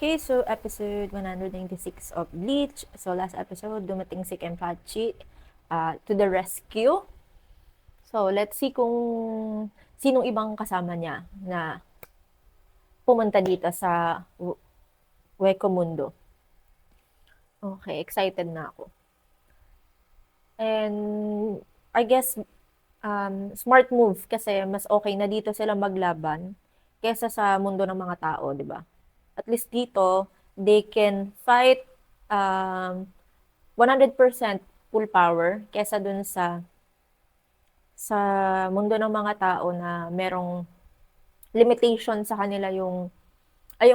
Okay, so episode 196 of Bleach. So last episode, dumating si Kenpachi to the rescue. So let's see kung sinong ibang kasama niya na pumunta dito sa Hueco Mundo. Okay, excited na ako. And I guess smart move kasi mas okay na dito sila maglaban kesa sa mundo ng mga tao, di ba? At least dito, they can fight 100% full power kesa dun sa mundo ng mga tao na merong limitation sa kanila yung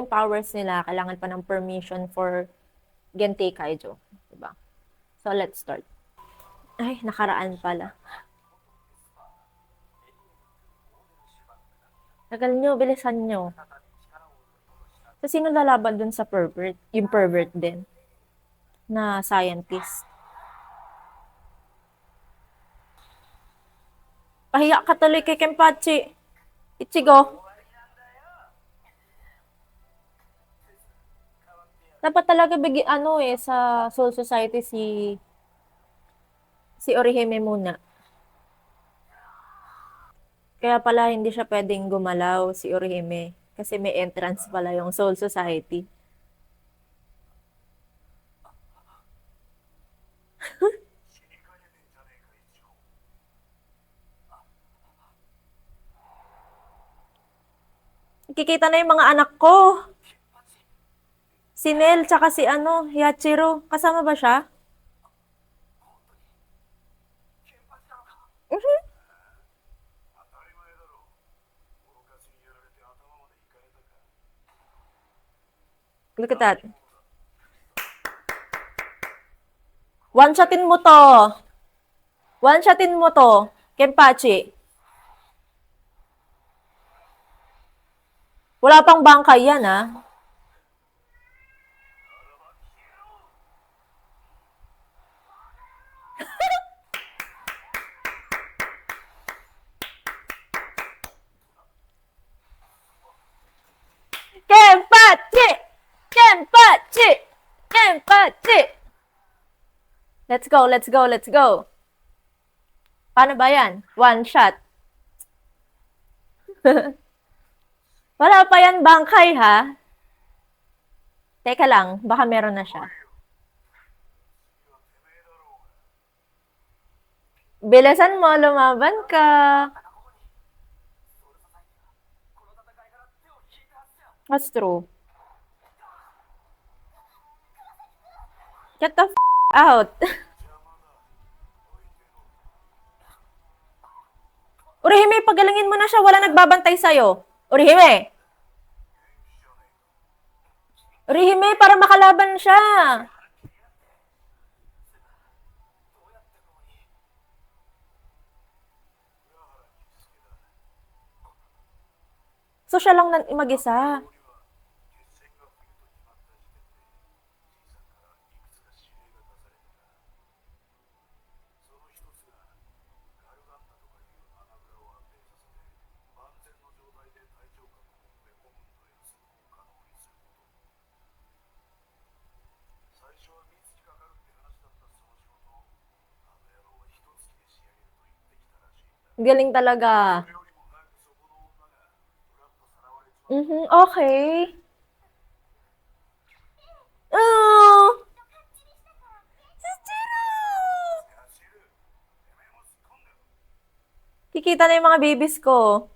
powers nila, kailangan pa ng permission for Gentei Kaijo, diba? So let's start. Ay, nakaraan pala. Tagal nyo, bilisan nyo. So, sino lalaban dun sa pervert? Yung pervert din na scientist. Pahiya ka tuloy kay Kenpachi. Ichigo. Dapat talaga sa Soul Society si Orihime muna. Kaya pala hindi siya pwedeng gumalaw si Orihime kasi may entrance pala yung Soul Society. Kikita na yung mga anak ko. Si Nel, tsaka si Yachiro. Kasama ba siya? Look at that. One-shotin mo to. One-shotin mo to. Kenpachi. Wala pang bangkay yan, ah. Kenpachi! Kenpachi! Kenpachi! Let's go, let's go, let's go. Paano ba yan? One shot. Wala pa yan bangkay, ha? Teka lang, baka meron na siya. Bilisan mo, lumaban ka. That's true. Get the out. Orihime, pagalangin mo na siya. Wala nagbabantay sa'yo. Orihime! Orihime, para makalaban siya. So, siya lang mag-isa. Galing talaga. Okay. Oh! Kikita na yung mga babies ko.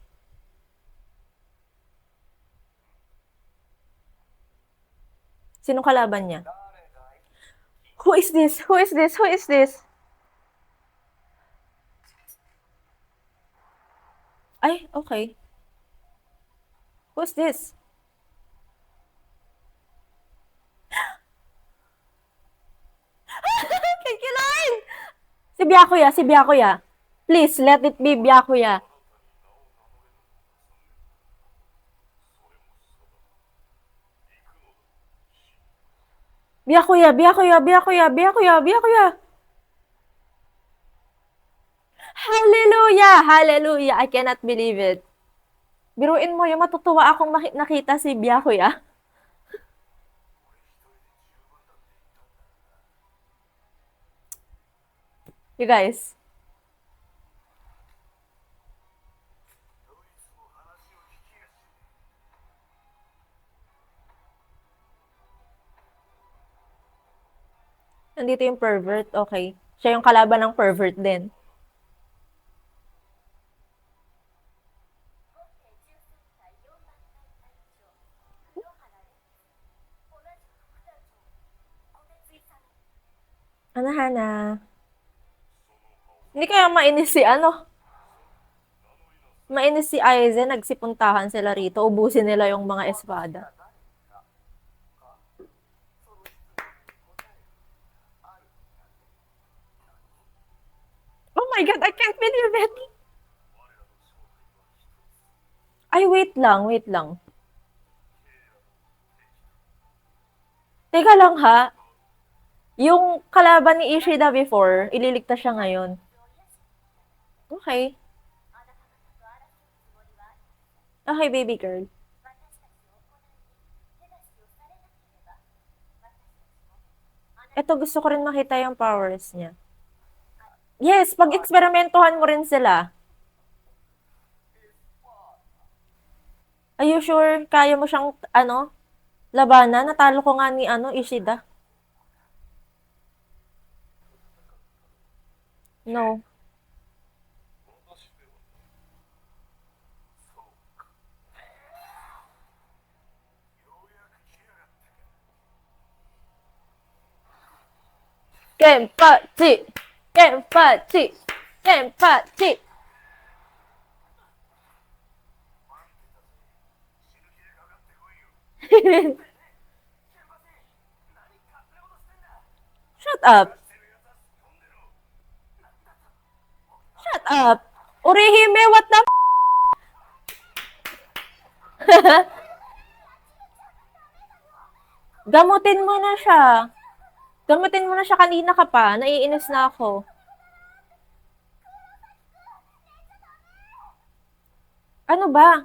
Sinong kalaban niya? Who is this? Who is this? Who is this? Ay, okay. Who's this? Kikilain! Si Byakuya. Please, let it be Byakuya. Byakuya. Hallelujah. I cannot believe it. Biruin mo yung matutuwa akong nakita si Byakuya. You guys. Nandito yung pervert. Okay. Siya yung kalaban ng pervert din. Ano, Hana? Hindi kaya mainis si ano? Mainis si Aizen. Nagsipuntahan sila rito. Ubusin nila yung mga espada. Oh my God, I can't believe it! Ay, wait lang, wait lang. Teka lang ha. Yung kalaban ni Ishida before, ililigtas siya ngayon. Okay. Okay, baby girl. Ito, gusto ko rin makita yung powers niya. Yes, pag-eksperimentuhan mo rin sila. Are you sure kaya mo siyang, ano, labanan? Natalo ko nga ni, ano, Ishida. No. Kenpachi! Kenpachi! Kenpachi! Shut up! Shut up! Orihime, what the Gamutin mo na siya. Gamutin mo na siya, kanina ka pa. Naiinis na ako. Ano ba?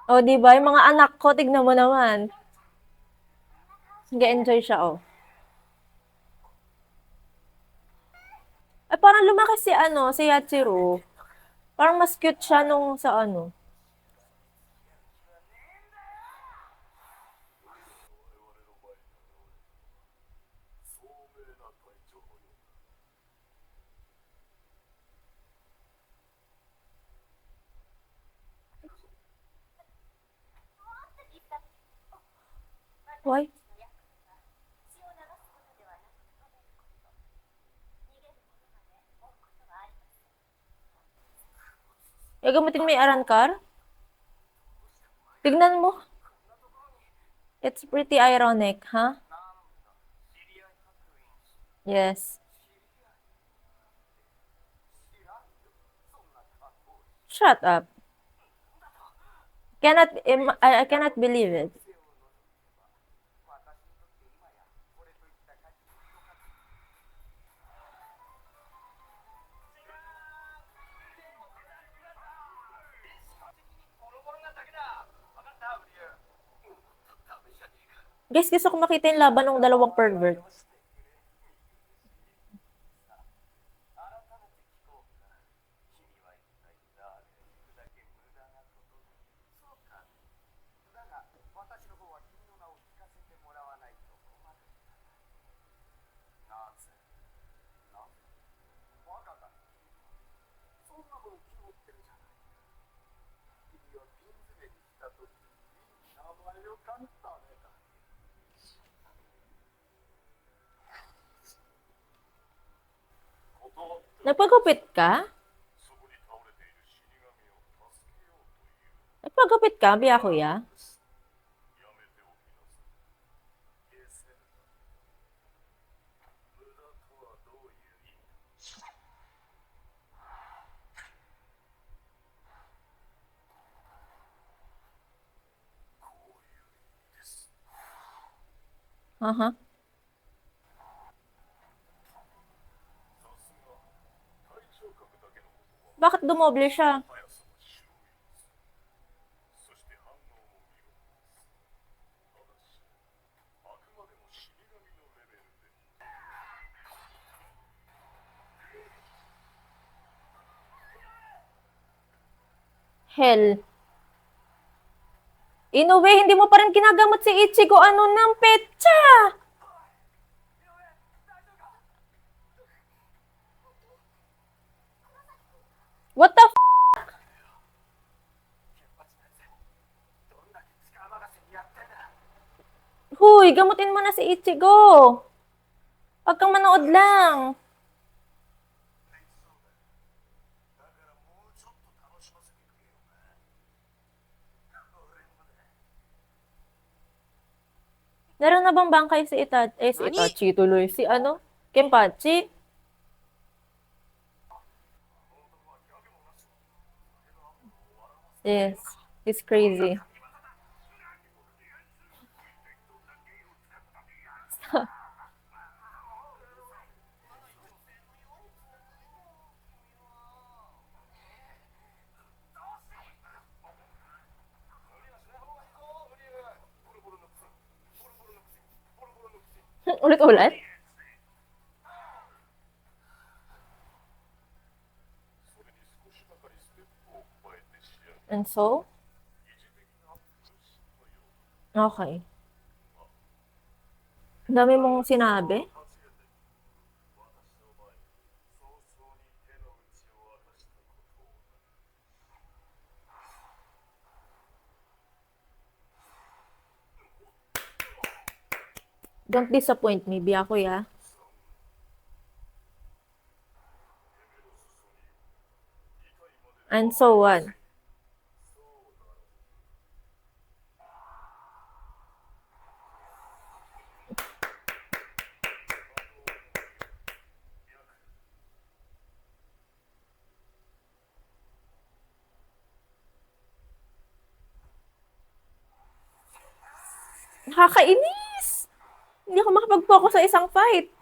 O, di ba? Yung mga anak ko, tignan mo naman. Nag-enjoy siya, oh. Ay, parang lumaki si, ano, si Yachiru. Parang mas cute siya nung sa, ano. Why? Gagamitin mo yung Arankar? Tignan mo. It's pretty ironic, huh? Yes. Shut up. I cannot believe it. Guys, gusto ko makita yung laban ng dalawang perverts. Nagpagupit ka? Nagpagupit ka, Byakuya? Aha. Bakit dumoble siya? Hell. Inoue, hindi mo pa rin kinagamot si Ichigo. Ano ng petsa? What the f***? Huy, gamutin mo na si Ichigo. Huwag kang manood lang. Meron na bang bangkay si si Itachi tuloy. Si ano? Kenpachi? Yes. He's crazy. Ulit-ulit? And so? Okay. Ang dami mong sinabi. Don't disappoint me, Byakuya. And so what? Nakakainis! Hindi ako makapag-focus sa isang fight.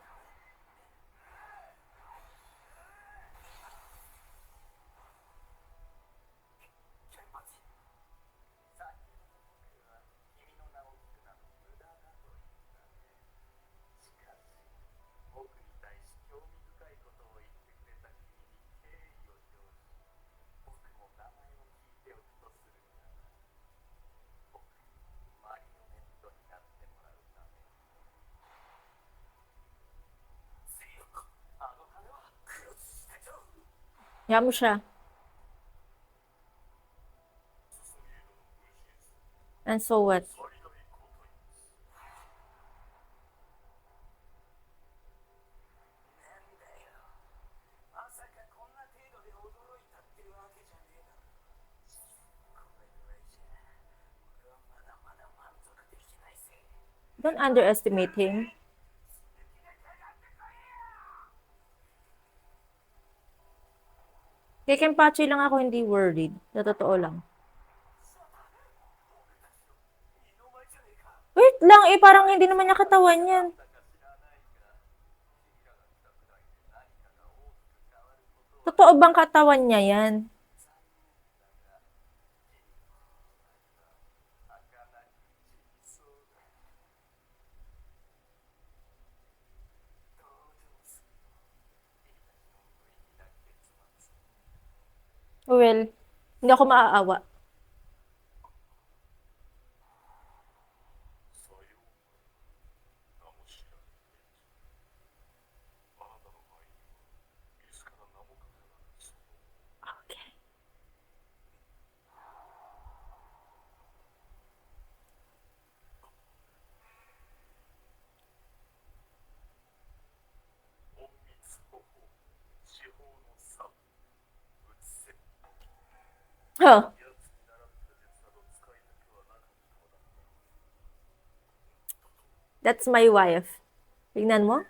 Kaya mo siya. And so what? Don't underestimate him. Kay Kenpachi lang ako hindi worried. Sa totoo lang. Wait lang, parang hindi naman niya katawan yan. Totoo bang katawan niya yan? Well, hindi ako maaawa. Okay. Huh. That's my wife. Tingnan mo.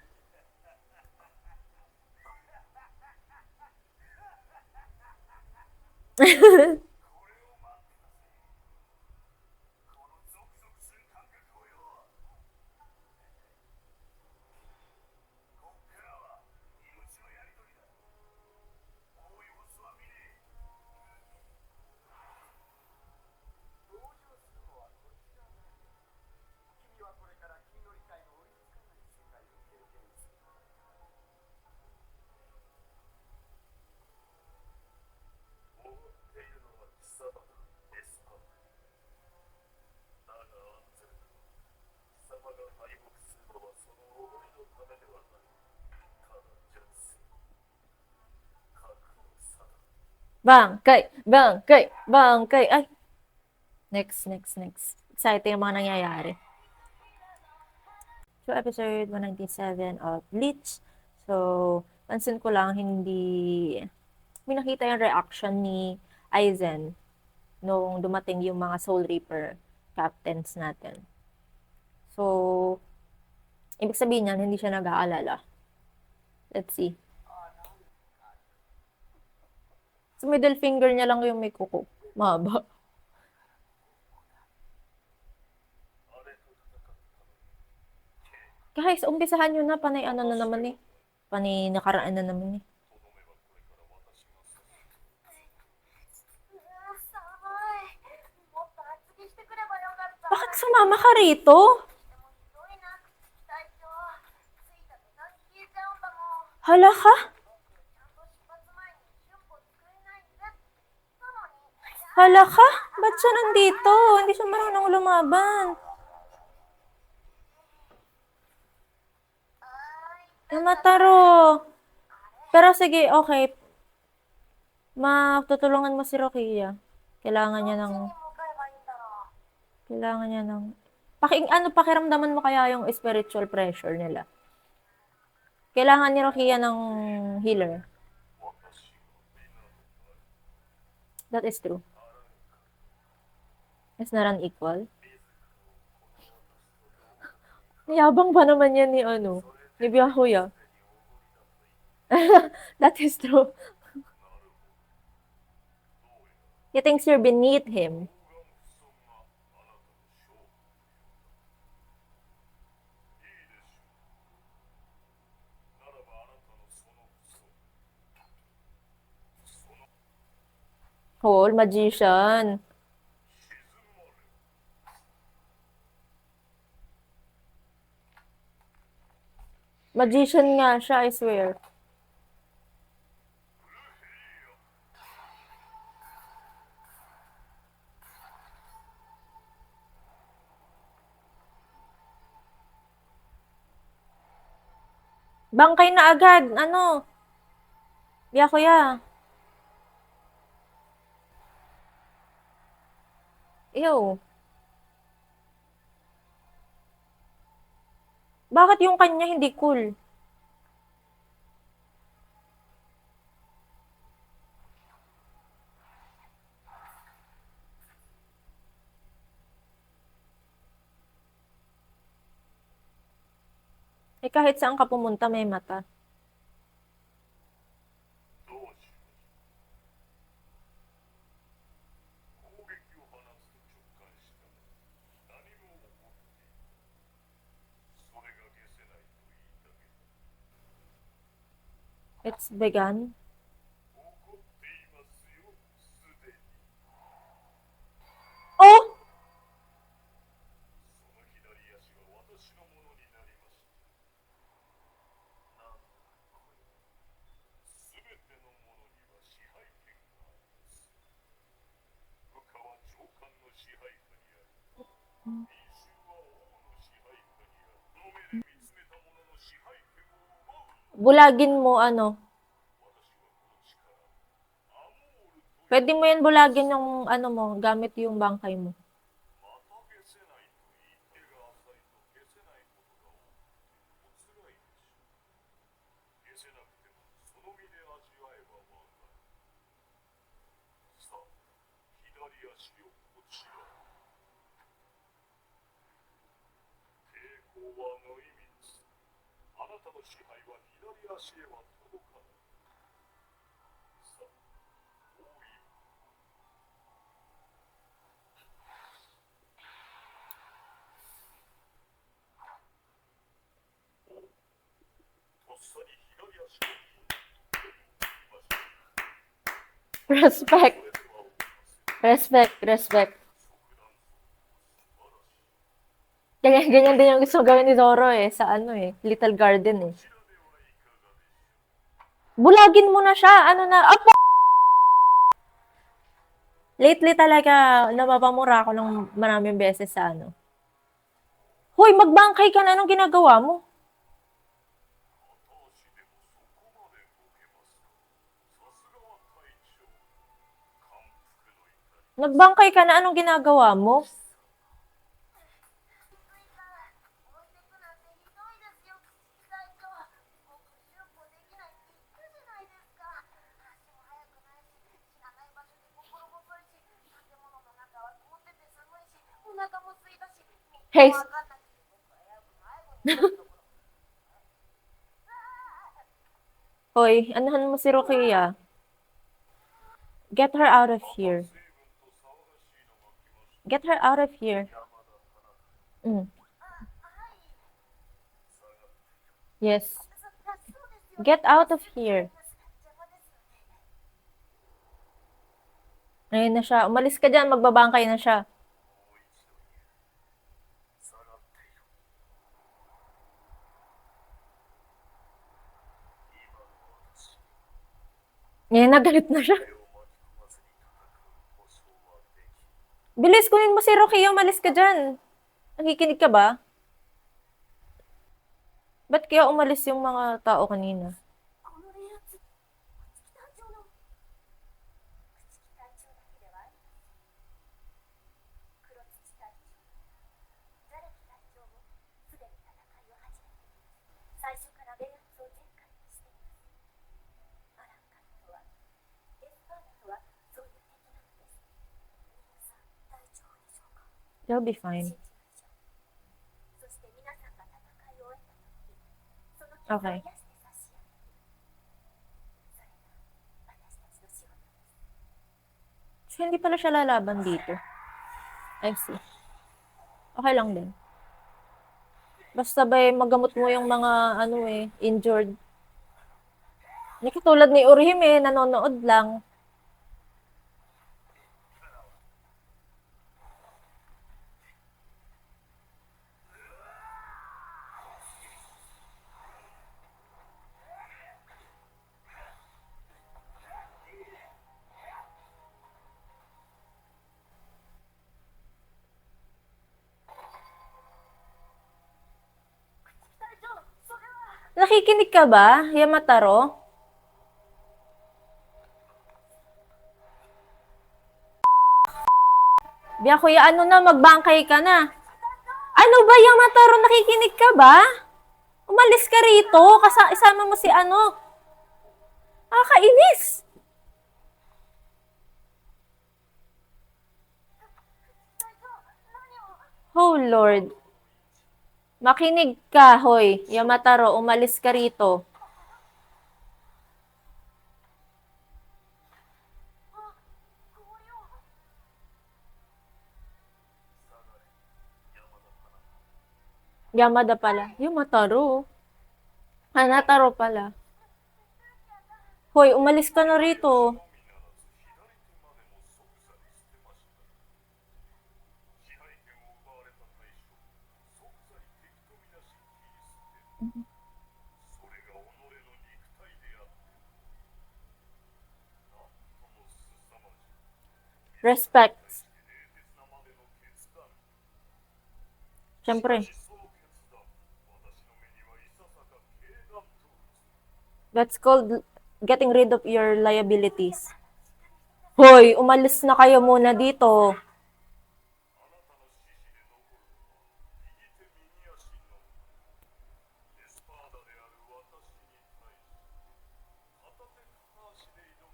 Bangkay! Bangkay! Bangkay! Ay! Next, next, next. Exciting yung mga nangyayari. So, episode 197 of Bleach. So, pansin ko lang, hindi... May nakita yung reaction ni Aizen nung dumating yung mga Soul Reaper captains natin. So, ibig sabihin niyan, hindi siya nag-aalala. Let's see. So, middle finger niya lang yung may kuko. Mahaba. Guys, umpisahan nyo na. Panay ano na naman eh. Panay nakaraan na naman eh. Bakit sumama ka rito? Hala ka? Hala ka? Ba't siya nandito? Hindi siya marunong lumaban. Namataro. Pero sige, okay. Matutulungan mo si Rokia. Kailangan niya ng... pakiramdaman mo kaya yung spiritual pressure nila. Kailangan ni Rokia ng healer. That is true. It's not unequal. Yabang ba naman yan ni Byakuya? That is true. He thinks you're beneath him. Whole magician. Magician nga siya, I swear. Bangkay na agad. Ano? Byakuya. Ew. Bakit yung kanya hindi cool? Eh kahit saan ka pumunta may mata. It's begun. Oh! Bulagin mo Pwede mo yan bulagin yung mo, gamit yung bangkay mo. Respect. Respect, respect. Ganyan din yung gusto gawin ni Zoro sa Little Garden Bulagin mo na siya, apo! Lately talaga, napapamura ako ng maraming beses sa Hoy, magbangkay ka na, anong ginagawa mo? Nagbangkay ka na, anong ginagawa mo? Hey, hoy, anahan mo si Rokia. Get her out of here. Get her out of here. Mm. Yes. Get out of here. Ayun na siya. Umalis ka dyan, magbabangkay na siya. Ngayon, nagalit na siya. Bilis, kunin mo si Rokia, umalis ka dyan. Nakikinig ka ba? Ba't kaya umalis yung mga tao kanina? They'll be fine. Okay. So, hindi pala siya lalaban dito. I see. Okay lang din. Basta ba magamot mo yung mga injured. Hindi katulad ni Urihim nanonood lang. Nakikinig ka ba, Yamataro? Biya kuya, ano na, magbangkay ka na. Ano ba, Yamataro, nakikinig ka ba? Umalis ka rito, isama mo si ano. Nakakainis. Oh Lord. Makinig ka, hoy. Yamataro, umalis ka rito. Yamada pala. Yamataro. Hanataro pala. Hoy, umalis ka na rito. Respect. Siyempre. That's called getting rid of your liabilities. Hoy, umalis na kayo muna dito.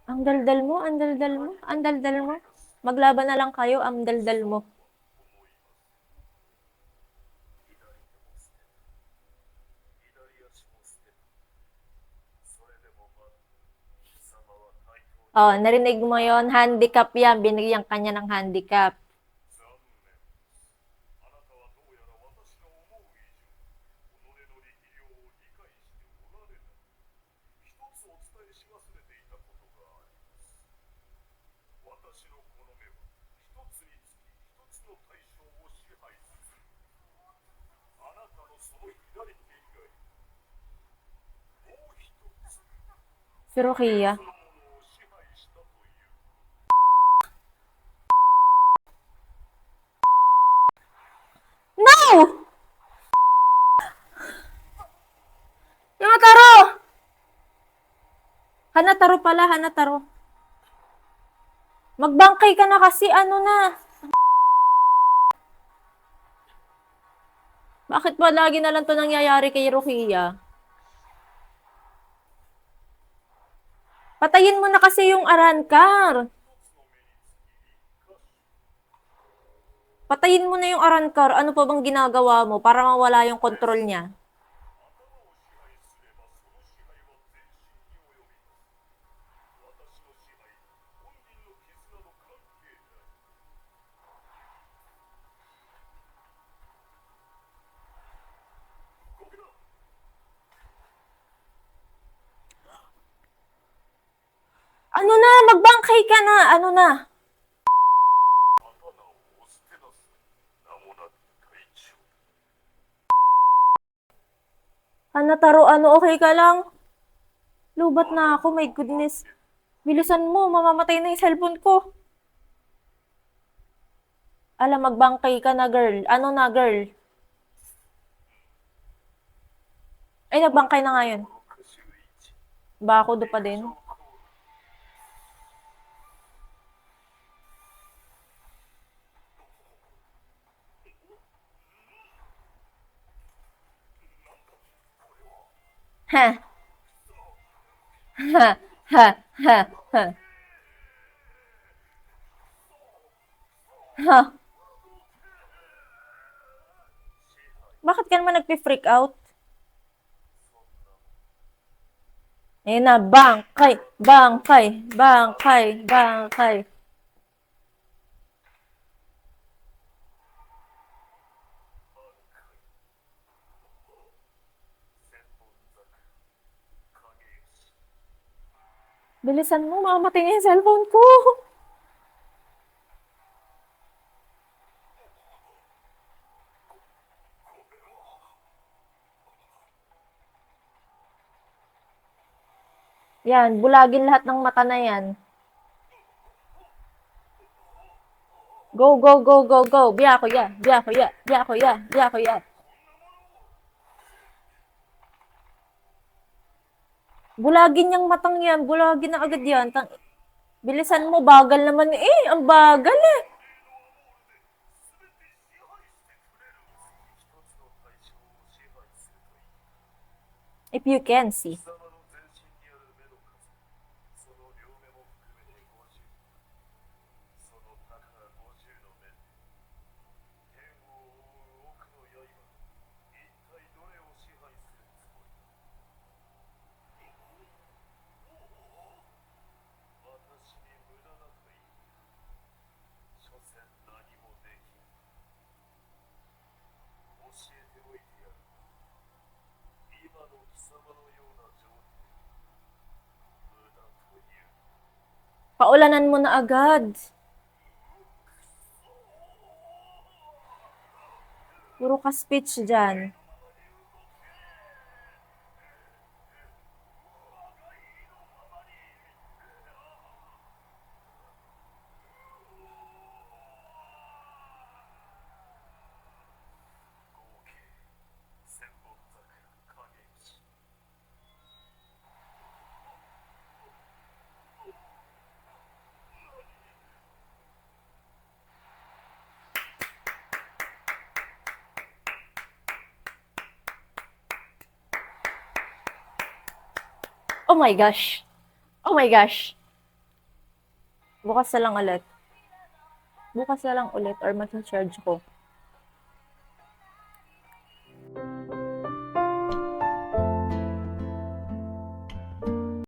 Ang daldal mo, ang daldal mo, ang daldal mo. Maglaban na lang kayo, ang daldal mo. Oh, narinig mo yon, handicap yan. Binigyan kanya ng handicap. Si Rokia. No! Yamataro! Hanataro pala, Hanataro. Magbangkay ka na kasi, ano na. Bakit ba lagi na lang to nangyayari kay Rukia? Patayin mo na kasi yung Arrancar. Patayin mo na yung Arrancar. Ano pa bang ginagawa mo para mawala yung control niya? Ano na? Magbangkay ka na. Ano na? Hanataro, ano, okay ka lang? Lubat na ako, my goodness. Bilisan mo, mamamatay na yung cellphone ko. Alam, magbangkay ka na, girl. Ano na, girl? Ay, nagbangkay na nga yun. Bako do pa din. Ha. Ha. Ha. Ha. Ha. Ha. Bakit ka naman nagpi-freak out? Ayun na, bangkay, bangkay, bangkay, bangkay. Bilisan mo, mamamatay na yung cellphone ko. Yan, bulagin lahat ng mata na yan. Go, go, go, go, go. Biya ko ya, biya ko ya, biya ko ya, biya ko ya. Bulagin yung matang yan, bulagin na agad yan. Bilisan mo, bagal naman eh. Ang bagal eh. If you can see. Paulanan mo na agad. Puro ka speech dyan. Oh my gosh. Oh my gosh. Bukas na lang ulit. Bukas na lang ulit or mag-charge ko.